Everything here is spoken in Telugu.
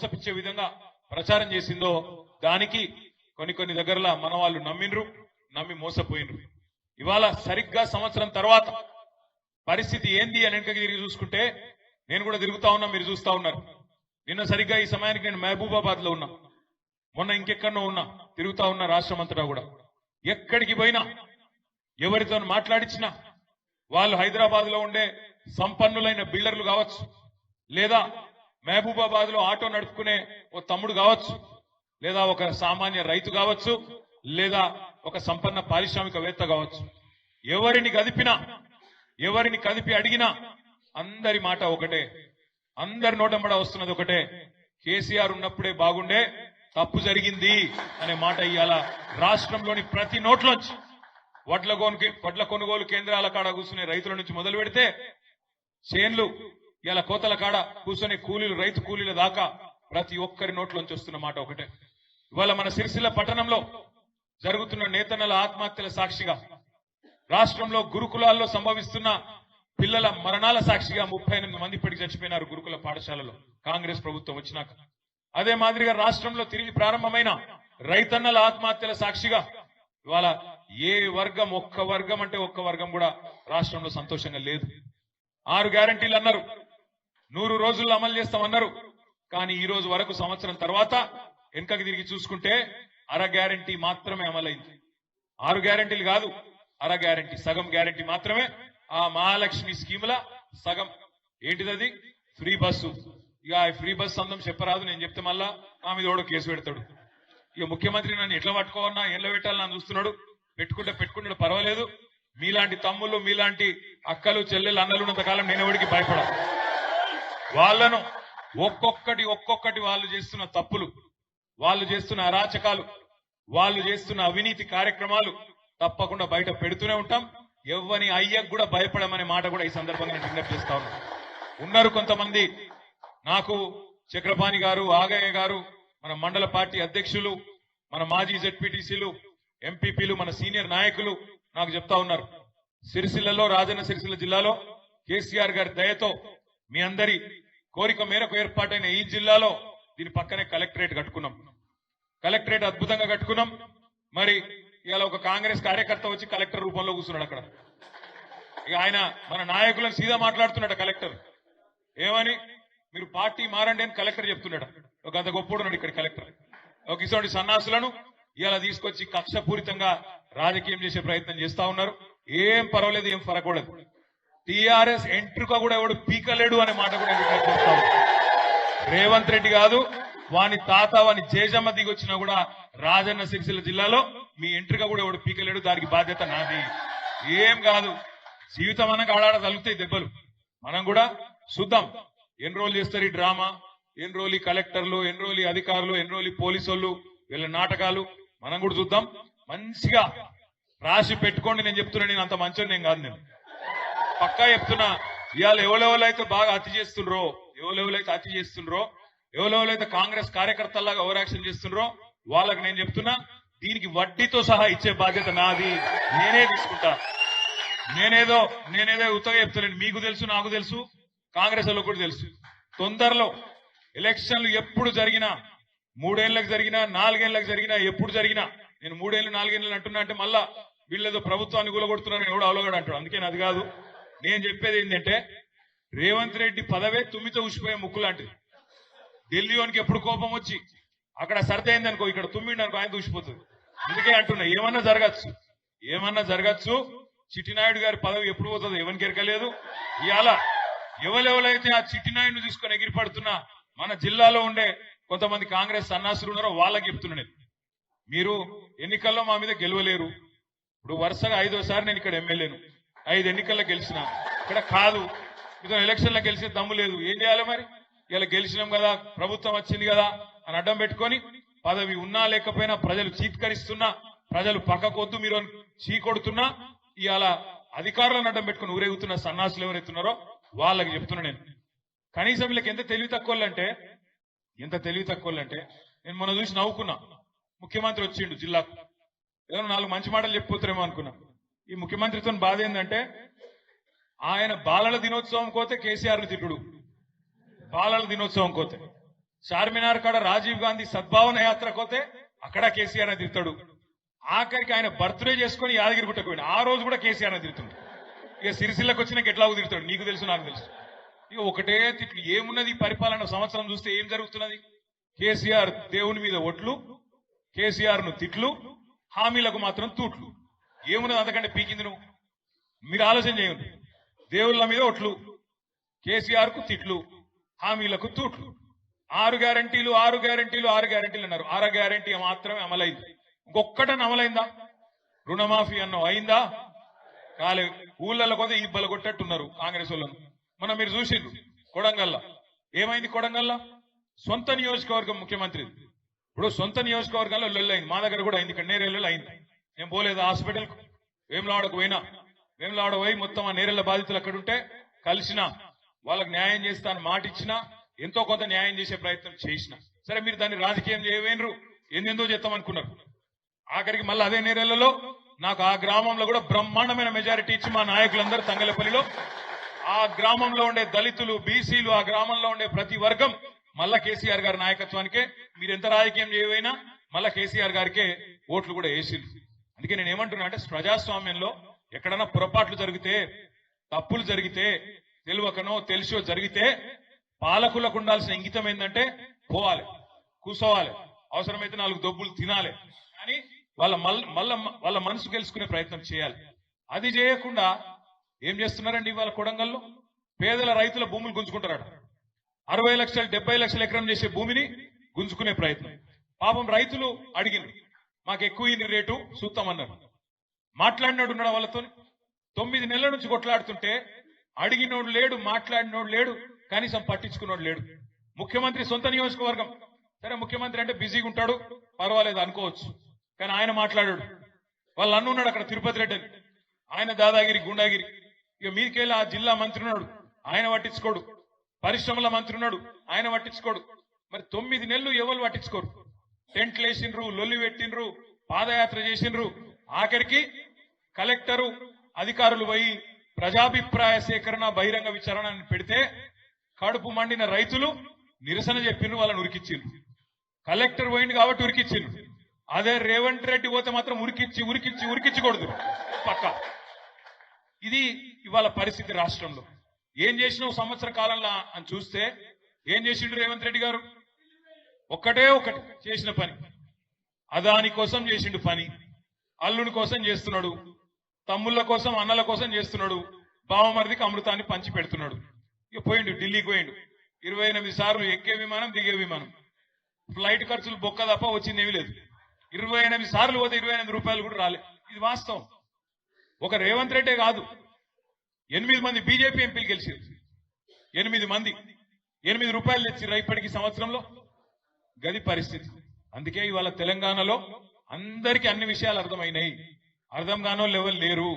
మోసపిచ్చే విధంగా ప్రచారం చేసిందో దానికి కొన్ని దగ్గరలా మన వాళ్ళు నమ్మి మోసపోయినరు. ఇవాళ సరిగ్గా సంవత్సరం తర్వాత పరిస్థితి ఏంది అని వెనకకి తిరిగి చూసుకుంటే నేను కూడా తిరుగుతా ఉన్నా, మీరు చూస్తా ఉన్నారు. నిన్న సరిగ్గా ఈ సమయానికి నేను మహబూబాబాద్ లో ఉన్నా, మొన్న ఇంకెక్కడో ఉన్నా, తిరుగుతా ఉన్నా రాష్ట్రం అంతటా కూడా. ఎక్కడికి పోయినా ఎవరితో మాట్లాడించినా వాళ్ళు హైదరాబాద్ లో ఉండే సంపన్నులైన బిల్డర్లు కావచ్చు, లేదా మహబూబాబాద్ లో ఆటో నడుపుకునే ఓ తమ్ముడు కావచ్చు, లేదా ఒక సామాన్య రైతు కావచ్చు, లేదా ఒక సంపన్న పారిశ్రామికవేత్త కావచ్చు, ఎవరిని కదిపి అడిగినా అందరి మాట ఒకటే, అందరి నోటంబడ వస్తున్నది ఒకటే, కేసీఆర్ ఉన్నప్పుడే బాగుండే, తప్పు జరిగింది అనే మాట ఇవాళ రాష్ట్రంలోని ప్రతి నోట్లోంచి వడ్ల కొనుగోలు కేంద్రాల కాడ కూర్చునే రైతుల నుంచి మొదలు పెడితే చేన్లు ఇలా కోతల కాడ కూర్చునే రైతు కూలీల దాకా ప్రతి ఒక్కరి నోట్లోంచి వస్తున్న మాట ఒకటే. ఇవాళ మన సిరిసిల్ల పట్టణంలో జరుగుతున్న నేతన్నల ఆత్మహత్యల సాక్షిగా, రాష్ట్రంలో గురుకులాల్లో సంభవిస్తున్న పిల్లల మరణాల సాక్షిగా 38 మంది ఇప్పటికి చచ్చిపోయినారు గురుకుల పాఠశాలలో కాంగ్రెస్ ప్రభుత్వం వచ్చినాక. అదే మాదిరిగా రాష్ట్రంలో తిరిగి ప్రారంభమైన రైతన్నల ఆత్మహత్యల సాక్షిగా ఇవాళ ఒక్క వర్గం కూడా రాష్ట్రంలో సంతోషంగా లేదు. 6 గ్యారంటీలు అన్నారు, 100 రోజుల్లో అమలు చేస్తామన్నారు. కానీ ఈ రోజు వరకు సంవత్సరం తర్వాత వెనకకి తిరిగి చూసుకుంటే అర గ్యారంటీ మాత్రమే అమలైంది. 6 గ్యారంటీలు కాదు, అర గ్యారంటీ, సగం గ్యారంటీ మాత్రమే. ఆ మహాలక్ష్మి స్కీముల సగం. ఏంటిది? Free bus. ఇక ఫ్రీ బస్సు అందం చెప్పరాదు, నేను చెప్తే మళ్ళా నా మీద కూడా కేసు పెడతాడు. ఇక ముఖ్యమంత్రి నన్ను ఎట్లా పట్టుకోవన్నా, ఎట్లా పెట్టాలని నన్ను చూస్తున్నాడు. పెట్టుకుంటాడు, పర్వాలేదు. మీలాంటి తమ్ముళ్ళు, మీలాంటి అక్కలు, చెల్లెలు, అన్నలు ఉన్నంతకాలం నేను ఎవరికి భయపడా. వాళ్లను ఒక్కొక్కటి వాళ్ళు చేస్తున్న తప్పులు, వాళ్ళు చేస్తున్న అరాచకాలు, వాళ్ళు చేస్తున్న అవినీతి కార్యక్రమాలు తప్పకుండా బయట పెడుతూనే ఉంటాం. ఎవ్వని అయ్యకు కూడా భయపడమనే మాట కూడా ఈ సందర్భంగా నేను విజ్ఞప్తి చేస్తా ఉన్నారు. కొంతమంది నాకు చక్రపాణి గారు, ఆగయ్య గారు, మన మండల పార్టీ అధ్యక్షులు, మన మాజీ జెడ్పీటీసీలు, ఎంపీపీలు, మన సీనియర్ నాయకులు నాకు చెప్తా ఉన్నారు, సిరిసిల్లలో, రాజన్న సిరిసిల్ల జిల్లాలో కేసీఆర్ గారి దయతో మీ అందరి కోరిక మేరకు ఏర్పాటైన ఈ జిల్లాలో దీని పక్కనే కలెక్టరేట్ కట్టుకున్నాం. కలెక్టరేట్ అద్భుతంగా కట్టుకున్నాం. మరి ఇలా ఒక కాంగ్రెస్ కార్యకర్త వచ్చి కలెక్టర్ రూపంలో కూర్చున్నాడు అక్కడ. ఇక ఆయన మన నాయకులను సీదా మాట్లాడుతున్నాడు కలెక్టర్. ఏమని? మీరు పార్టీ మారండి అని కలెక్టర్ చెప్తున్నాడు. ఒక అంత గొప్పడున్నాడు ఇక్కడ కలెక్టర్. ఒక ఇటువంటి సన్నాసులను ఇలా తీసుకొచ్చి కక్షపూరితంగా రాజకీయం చేసే ప్రయత్నం చేస్తా ఉన్నారు. ఏం పర్వాలేదు, ఏం ఫరకూడదు. టీఆర్ఎస్ ఎంట్రుక కూడా ఎవడు పీకలేడు అనే మాట కూడా చెప్తా ఉన్నారు. రేవంత్ రెడ్డి కాదు, వాని తాత, వాని జేజమ్మ దిగొచ్చినా కూడా రాజన్న సిరిసిల్ల జిల్లాలో మీ ఎంట్రుక కూడా ఎవడు పీకలేడు. దానికి బాధ్యత నాది. ఏం కాదు, జీవితం అన్నాక ఆడాడ తగులుతాయి దెబ్బలు. మనం కూడా చూద్దాం ఎన్ని రోజులు చేస్తారు ఈ డ్రామా, ఎన్ని రోజులు కలెక్టర్లు, ఎన్ని రోజులు అధికారులు, ఎన్ని రోజులు పోలీసు వాళ్ళు, వీళ్ళ నాటకాలు మనం కూడా చూద్దాం. మంచిగా రాసి పెట్టుకోండి. నేను చెప్తున్నా, నేను అంత మంచోని నేను కాదు, నేను పక్కా చెప్తున్నా. ఇవాళ ఎవరెవరైతే బాగా అతి చేస్తుండ్రో, ఎవరెవరైతే కాంగ్రెస్ కార్యకర్తల్లాగా ఓవర్ యాక్షన్ చేస్తుండ్రో వాళ్ళకి నేను చెప్తున్నా, దీనికి వడ్డీతో సహా ఇచ్చే బాధ్యత నాది, నేనే తీసుకుంటా. నేనేదో ఉత్తగా చెప్తాను. మీకు తెలుసు, నాకు తెలుసు, కాంగ్రెస్ వాళ్ళకు కూడా తెలుసు. తొందరలో ఎలక్షన్లు ఎప్పుడు జరిగినా, 3 ఏళ్లకు జరిగినా, 4 ఏళ్లకు జరిగినా, ఎప్పుడు జరిగినా, నేను 3 ఏళ్లు 4 ఏళ్లు అంటున్నా అంటే మళ్ళా వీళ్ళేదో ప్రభుత్వాన్ని కూలగొడుతున్నారని ఎవడో అవలోగాడు అంటాడు. అందుకే అది కాదు. నేను చెప్పేది ఏంటంటే, రేవంత్ రెడ్డి పదవే తుమ్మితో ఉసిపోయే ముక్కు లాంటిది. ఢిల్లీలోనికి ఎప్పుడు కోపం వచ్చి అక్కడ సర్ది అయిందనుకో, ఇక్కడ తుమ్మిండి అనుకో, ఆయన దూసిపోతుంది. అందుకే అంటున్నా, ఏమన్నా జరగచ్చు. చిట్టినాయుడు గారి పదవి ఎప్పుడు పోతుందో ఎవరికి ఎరకలేదు. ఇవాళ ఎవరెవరైతే ఆ చిట్టినాయుడిని తీసుకొని ఎగిరిపడుతున్నా మన జిల్లాలో ఉండే కొంతమంది కాంగ్రెస్ సన్నాసులు ఉన్నారో వాళ్ళకి చెప్తున్నాను, మీరు ఎన్నికల్లో మా మీద గెలవలేరు. ఇప్పుడు వరుసగా 5వ సారి నేను ఇక్కడ ఎమ్మెల్యేను, 5 ఎన్నికల్లో గెలిచిన. ఇక్కడ కాదు, మీతో ఎలక్షన్లో గెలిచే దమ్ము లేదు. ఏం చేయాలి మరి? ఇలా గెలిచినాం కదా, ప్రభుత్వం వచ్చింది కదా అని అడ్డం పెట్టుకొని, పదవి ఉన్నా లేకపోయినా ప్రజలు చీత్కరిస్తున్నా, ప్రజలు పక్కకొద్దు మీరు చీకొడుతున్నా, ఇవాళ అధికారులను అడ్డం పెట్టుకుని ఊరేగుతున్న సన్నాసులు ఎవరైతున్నారో వాళ్ళకి చెప్తున్నా నేను. కనీసం వీళ్ళకి ఎంత తెలివి తక్కువలంటే నేను మొన్న చూసి నవ్వుకున్నా. ముఖ్యమంత్రి వచ్చిండు జిల్లాకు, ఏదో 4 మంచి మాటలు చెప్పిపోతారేమో అనుకున్నా. ఈ ముఖ్యమంత్రితో బాధ ఏంటంటే, ఆయన బాలల దినోత్సవం కోతే కేసీఆర్ని తిట్టుడు, బాలల దినోత్సవం కోతే చార్మినార్ కాడ రాజీవ్ గాంధీ సద్భావన యాత్రకు పోతే అక్కడ కేసీఆర్ అని తిడతాడు. ఆఖరికి ఆయన బర్త్డే చేసుకుని యాదగిరిగుట్టకు పోయిన ఆ రోజు కూడా కేసీఆర్ అని తిడుతుంది. ఇక సిరిసిల్లకు వచ్చినాక ఎట్లాగో తిడతాడు, నీకు తెలుసు నాకు తెలుసు. ఇక ఒకటే తిట్లు. ఏమున్నది ఈ పరిపాలన సంవత్సరం చూస్తే ఏం జరుగుతున్నది? కేసీఆర్ దేవుని మీద ఒట్లు, కేసీఆర్ ను తిట్లు, హామీలకు మాత్రం తూట్లు. ఏమున్నది అంతకంటే పీకింది? నువ్వు మీరు ఆలోచన చేయండి. దేవుళ్ళ మీద ఒట్లు, కేసీఆర్ కు తిట్లు, హామీలకు తూట్లు. 6 గ్యారంటీలు 6 గ్యారంటీలు 6 గ్యారంటీలు అన్నారు. 6 గ్యారంటీ మాత్రమే అమలైంది. ఇంకొక్కటని అమలైందా? రుణమాఫీ అన్నం అయిందా? కాలేదు. ఊళ్ళలో కొద్ది ఇబ్బలు కొట్టట్టున్నారు కాంగ్రెస్ వాళ్ళను. మనం మీరు చూసిండ్రు కొడంగల్లా ఏమైంది? కొడంగల్లా సొంత నియోజకవర్గం ముఖ్యమంత్రి. ఇప్పుడు సొంత నియోజకవర్గంలో లొల్లైంది. మా దగ్గర కూడా అయింది, ఇక్కడ నేరేళ్ళలో అయింది. నేను పోలేదు హాస్పిటల్ కు, వేములవాడకు పోయినా. వేములవాడ పోయి మొత్తం ఆ నేరేళ్ల బాధితులు అక్కడుంటే కలిసిన, వాళ్ళకు న్యాయం చేస్తాను మాట ఇచ్చినా, ఎంతో కొంత న్యాయం చేసే ప్రయత్నం చేసిన. సరే మీరు దాన్ని రాజకీయం చేయవేనరు, ఎందెందో చేస్తాం అనుకున్నారు. ఆఖరికి మళ్ళీ అదే నేరేళ్లలో నాకు ఆ గ్రామంలో కూడా బ్రహ్మాండమైన మెజారిటీ ఇచ్చి మా నాయకులందరూ తంగలపల్లిలో ఆ గ్రామంలో ఉండే దళితులు, బీసీలు, ఆ గ్రామంలో ఉండే ప్రతి వర్గం మళ్ళా కేసీఆర్ గారి నాయకత్వానికే, మీరు ఎంత రాజకీయం చేయవైనా మళ్ళా కేసీఆర్ గారికే ఓట్లు కూడా వేసింది. అందుకే నేను ఏమంటున్నా అంటే, ప్రజాస్వామ్యంలో ఎక్కడన్నా పొరపాట్లు జరిగితే, తప్పులు జరిగితే, తెలియకనో తెలిసో జరిగితే పాలకులకు ఉండాల్సిన ఇంగితం ఏంటంటే పోవాలి, కూసోవాలి, అవసరమైతే 4 దొబ్బులు తినాలి, కానీ వాళ్ళ మనసు గెలుచుకునే ప్రయత్నం చేయాలి. అది చేయకుండా ఏం చేస్తున్నారండి? ఇవాళ కొడంగల్లో పేదల రైతుల భూములు గుంజుకుంటారట. 60 లక్షలు 70 లక్షల ఎకరం చేసే భూమిని గుంజుకునే ప్రయత్నం. పాపం రైతులు అడిగిన, మాకు ఎక్కువ రేటు చూస్తామన్నారు. మాట్లాడినాడు ఉన్నాడు వాళ్ళతో. 9 నెలల నుంచి కొట్లాడుతుంటే అడిగినోడు లేడు, మాట్లాడినోడు లేడు, కనీసం పట్టించుకున్నోడు లేడు. ముఖ్యమంత్రి సొంత నియోజకవర్గం. సరే ముఖ్యమంత్రి అంటే బిజీగా ఉంటాడు, పర్వాలేదు అనుకోవచ్చు, కానీ ఆయన మాట్లాడాడు. వాళ్ళు అన్నున్నాడు అక్కడ తిరుపతి రెడ్డి అని, ఆయన దాదాగిరి గుండాగిరి. ఇక మీకెళ్ళి ఆ జిల్లా మంత్రి ఉన్నాడు, ఆయన పట్టించుకోడు. పరిశ్రమల మంత్రి ఉన్నాడు, ఆయన పట్టించుకోడు. మరి 9 నెలలు ఎవరు పట్టించుకోరు. టెంట్లు వేసిండ్రు, లొల్లి పెట్టిండ్రు, పాదయాత్ర చేసిండ్రు. ఆఖరికి కలెక్టరు అధికారులు పోయి ప్రజాభిప్రాయ సేకరణ బహిరంగ విచారణ పెడితే కడుపు మండిన రైతులు నిరసన చెప్పిండ్రు, వాళ్ళని ఉరికిచ్చిండ్రు. కలెక్టర్ పోయింది కాబట్టి ఉరికిచ్చిండ్రు. అదే రేవంత్ రెడ్డి పోతే మాత్రం ఉరికిచ్చకూడదు పక్క. ఇది ఇవాళ పరిస్థితి రాష్ట్రంలో. ఏం చేసినావు సంవత్సర కాలంలో అని చూస్తే ఏం చేసిండు రేవంత్ రెడ్డి గారు? ఒకటే ఒకటి చేసిన పని, అదాని కోసం చేసిండు పని, అల్లుని కోసం చేస్తున్నాడు, తమ్ముళ్ళ కోసం అన్నల కోసం చేస్తున్నాడు, బావమరిదికి అమృతాన్ని పంచి పెడుతున్నాడు. ఇక పోయిండు, ఢిల్లీకి పోయిండు. 28 సార్లు ఎక్కే విమానం, దిగే విమానం. ఫ్లైట్ ఖర్చులు బొక్క తప్ప వచ్చింది ఏమీ లేదు. 28 సార్లు పోతే 28 రూపాయలు కూడా రాలే. ఇది వాస్తవం. ఒక రేవంత్ రెడ్డే కాదు, 8 మంది బీజేపీ ఎంపీలు గెలిచారు. 8 మంది 8 రూపాయలు తెచ్చిర్రు ఇప్పటికి సంవత్సరంలో. గది పరిస్థితి. అందుకే ఇవాళ తెలంగాణలో అందరికీ అన్ని విషయాలు అర్థమైనాయి. అర్థం కానో లెవెల్ లేరు.